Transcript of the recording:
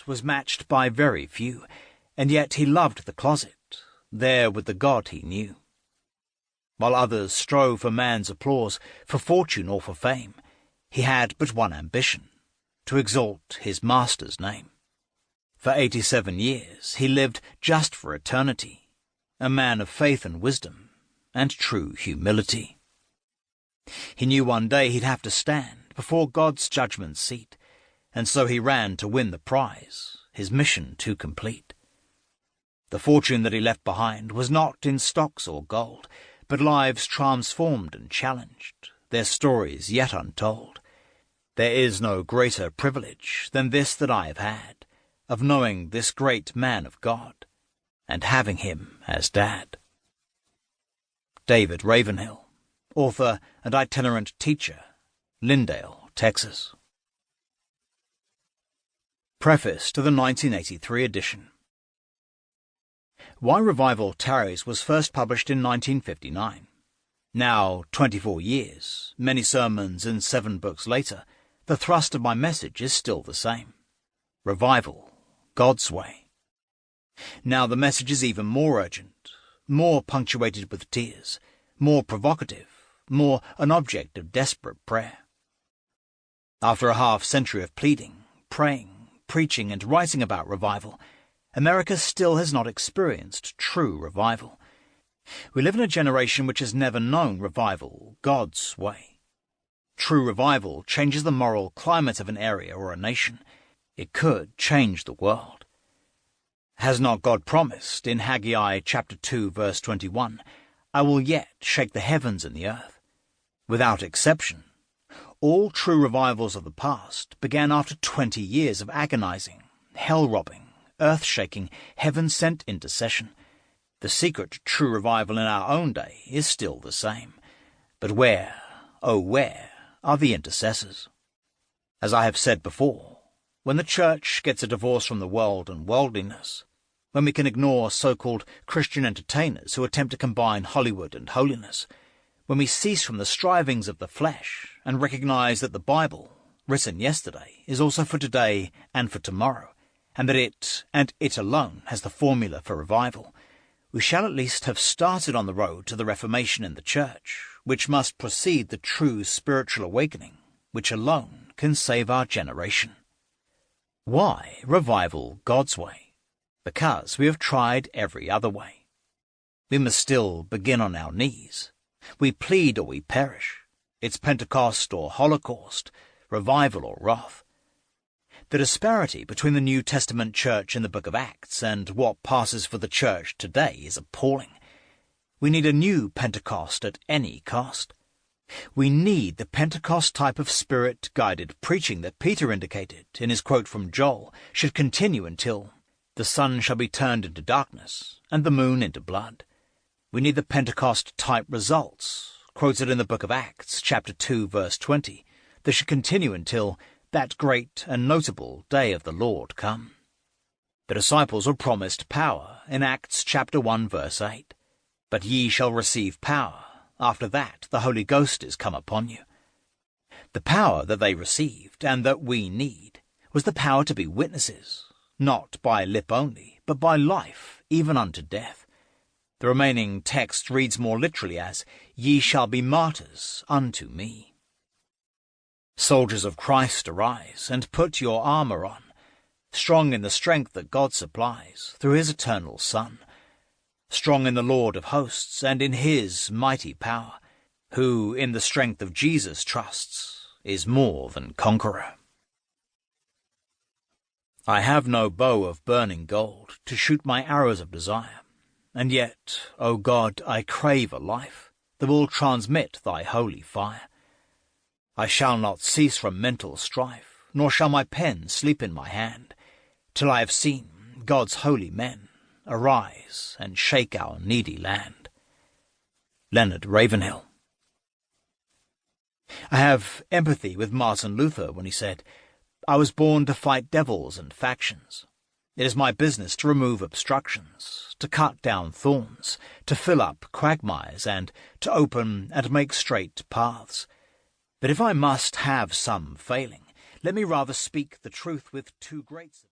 was matched by very few, and yet he loved the closet, there with the God he knew. While others strove for man's applause, for fortune or for fame, he had but one ambition, to exalt his Master's name. For 87 years he lived just for eternity, a man of faith and wisdom, and true humility. He knew one day he'd have to stand before God's judgment seat, and so he ran to win the prize, his mission to complete. The fortune that he left behind was not in stocks or gold, but lives transformed and challenged, their stories yet untold. There is no greater privilege than this that I have had, of knowing this great man of God, and having him as Dad. David Ravenhill, author and itinerant teacher, Glendale, Texas. Preface to the 1983 edition. Why Revival Tarries was first published in 1959. Now, 24 years, many sermons and 7 books later, the thrust of my message is still the same. Revival, God's way. Now the message is even more urgent, more punctuated with tears, more provocative, more an object of desperate prayer. After a half-century of pleading, praying, preaching and writing about revival, America still has not experienced true revival. We live in a generation which has never known revival God's way. True revival changes the moral climate of an area or a nation. It could change the world. Has not God promised in Haggai chapter 2 verse 21, "I will yet shake the heavens and the earth"? Without exception, all true revivals of the past began after 20 years of agonizing, hell-robbing, earth-shaking, heaven-sent intercession. The secret to true revival in our own day is still the same. But where, oh where, are the intercessors? As I have said before, when the church gets a divorce from the world and worldliness, when we can ignore so-called Christian entertainers who attempt to combine Hollywood and holiness, when we cease from the strivings of the flesh and recognize that the Bible, written yesterday, is also for today and for tomorrow, and that it alone has the formula for revival, we shall at least have started on the road to the Reformation in the Church, which must precede the true spiritual awakening, which alone can save our generation. Why revival God's way? Because we have tried every other way. We must still begin on our knees. We plead or we perish. It's Pentecost or Holocaust, revival or wrath. The disparity between the New Testament church in the book of Acts and what passes for the church today is appalling. We need a new Pentecost at any cost. We need the Pentecost type of spirit-guided preaching that Peter indicated in his quote from Joel should continue until the sun shall be turned into darkness and the moon into blood. We need the Pentecost-type results, quoted in the book of Acts, chapter 2, verse 20, that should continue until that great and notable day of the Lord come. The disciples were promised power in Acts chapter 1, verse 8. But ye shall receive power. After that the Holy Ghost is come upon you. The power that they received, and that we need, was the power to be witnesses, not by lip only, but by life, even unto death. The remaining text reads more literally as, "Ye shall be martyrs unto me." Soldiers of Christ, arise, and put your armour on, strong in the strength that God supplies, through his eternal Son, strong in the Lord of hosts, and in his mighty power, who in the strength of Jesus trusts, is more than conqueror. I have no bow of burning gold to shoot my arrows of desire, and yet, O God, I crave a life that will transmit thy holy fire. I shall not cease from mental strife, nor shall my pen sleep in my hand, till I have seen God's holy men arise and shake our needy land. Leonard Ravenhill. I have empathy with Martin Luther when he said, "I was born to fight devils and factions. It is my business to remove obstructions, to cut down thorns, to fill up quagmires, and to open and make straight paths. But if I must have some failing, let me rather speak the truth with too great